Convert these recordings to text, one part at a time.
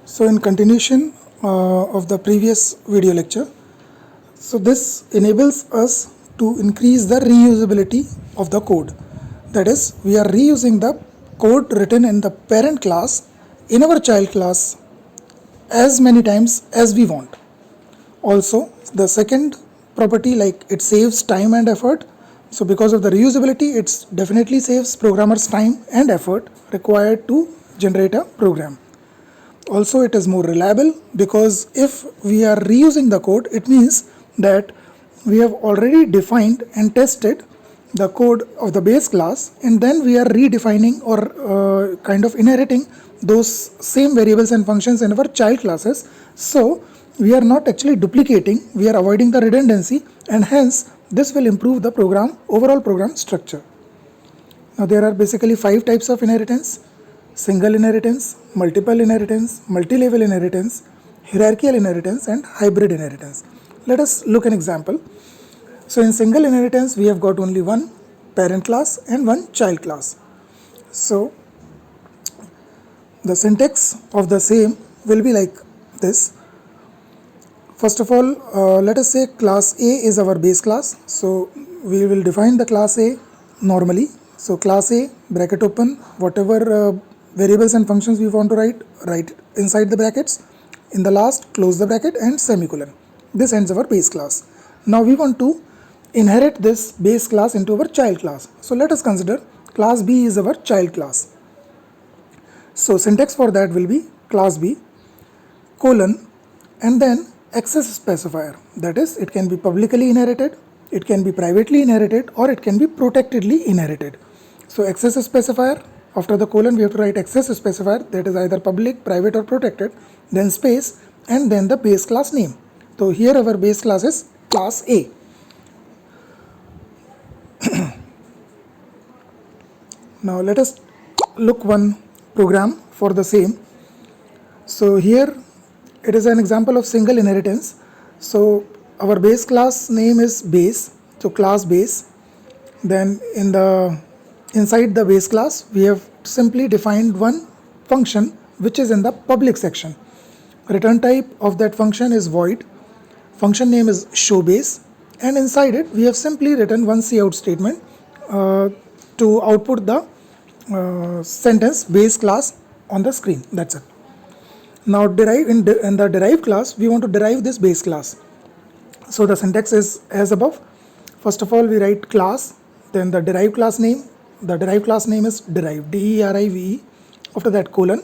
So in continuation of the previous video lecture, so this enables us to increase the reusability of the code. That is, we are reusing the code written in the parent class in our child class as many times as we want. Also, the second property, like it saves time and effort. So because of the reusability, it definitely saves programmers time and effort required to generate a program. Also, it is more reliable because if we are reusing the code, it means that we have already defined and tested the code of the base class, and then we are redefining or kind of inheriting those same variables and functions in our child classes. So we are not actually duplicating, we are avoiding the redundancy, and hence this will improve the overall program structure. Now there are basically 5 types of inheritance: single inheritance, multiple inheritance, multi-level inheritance, hierarchical inheritance, and hybrid inheritance. Let us look an example. So in single inheritance, we have got only one parent class and one child class. So the syntax of the same will be like this. First of all, let us say class A is our base class. So we will define the class A normally. So class A, bracket open, whatever variables and functions we want to write inside the brackets. In the last, close the bracket and semicolon. This ends our base class. Now we want to inherit this base class into our child class. So let us consider class B is our child class. So syntax for that will be class B, colon, and then access specifier. That is, it can be publicly inherited, it can be privately inherited, or it can be protectedly inherited. So access specifier, after the colon we have to write access specifier, that is either public, private, or protected, then space, and then the base class name. So here our base class is class A. Now let us look one program for the same. So here it is an example of single inheritance. So our base class name is base, so class base. Then inside the base class we have simply defined one function which is in the public section. Return type of that function is void. Function name is showBase, and inside it we have simply written one cout statement to output the sentence base class on the screen. That's it. Now in the derived class we want to derive this base class. So the syntax is as above. First of all we write class, then the derived class name. The derived class name is derived, DERIVE. After that colon,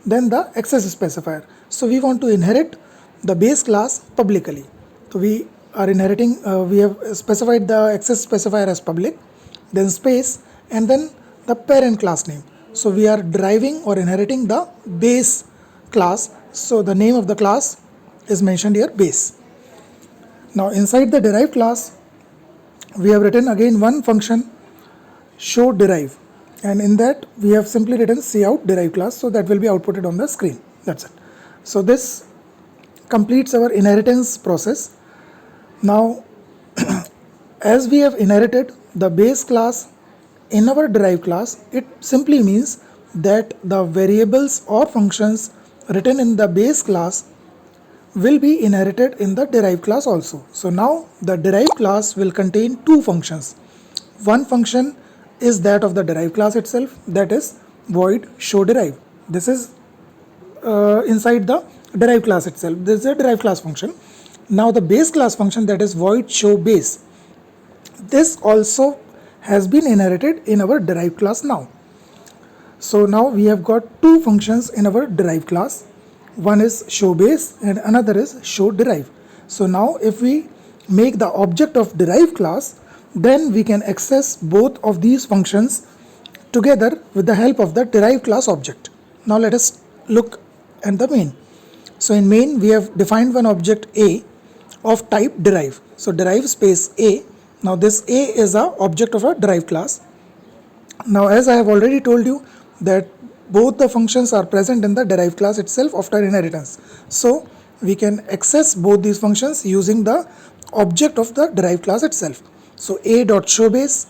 then the access specifier. So we want to inherit the base class publicly. So we are inheriting, we have specified the access specifier as public, then space, and then the parent class name. So we are deriving or inheriting the base class. So the name of the class is mentioned here, base. Now inside the derived class, we have written again one function, show derive, and in that we have simply written cout derive class. So that will be outputted on the screen. That's it. So this completes our inheritance process. Now as we have inherited the base class in our derived class, it simply means that the variables or functions written in the base class will be inherited in the derived class also. So now the derived class will contain two functions. One function is that of the derived class itself, that is void show derive. This is inside the derived class itself. This is a derived class function. Now the base class function, that is void show base, this also has been inherited in our derived class now. So now we have got two functions in our derived class. One is show base and another is show derive. So now if we make the object of derived class, then we can access both of these functions together with the help of the derived class object. Now let us look at the main. So in main we have defined one object A of type derive. So derive space A. Now this A is a object of a derived class. Now as I have already told you that both the functions are present in the derived class itself after inheritance. So we can access both these functions using the object of the derived class itself. So a.showBase,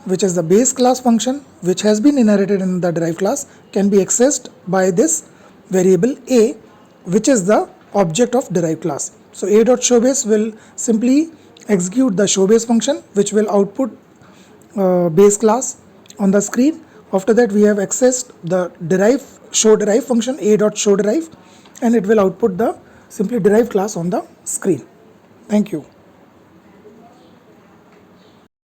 which is the base class function which has been inherited in the derived class, can be accessed by this variable A which is the object of derived class. So a.showBase will simply execute the showBase function, which will output base class on the screen. After that, we have accessed the showDerive function, a.showDerive, and it will output the simply derived class on the screen. Thank you.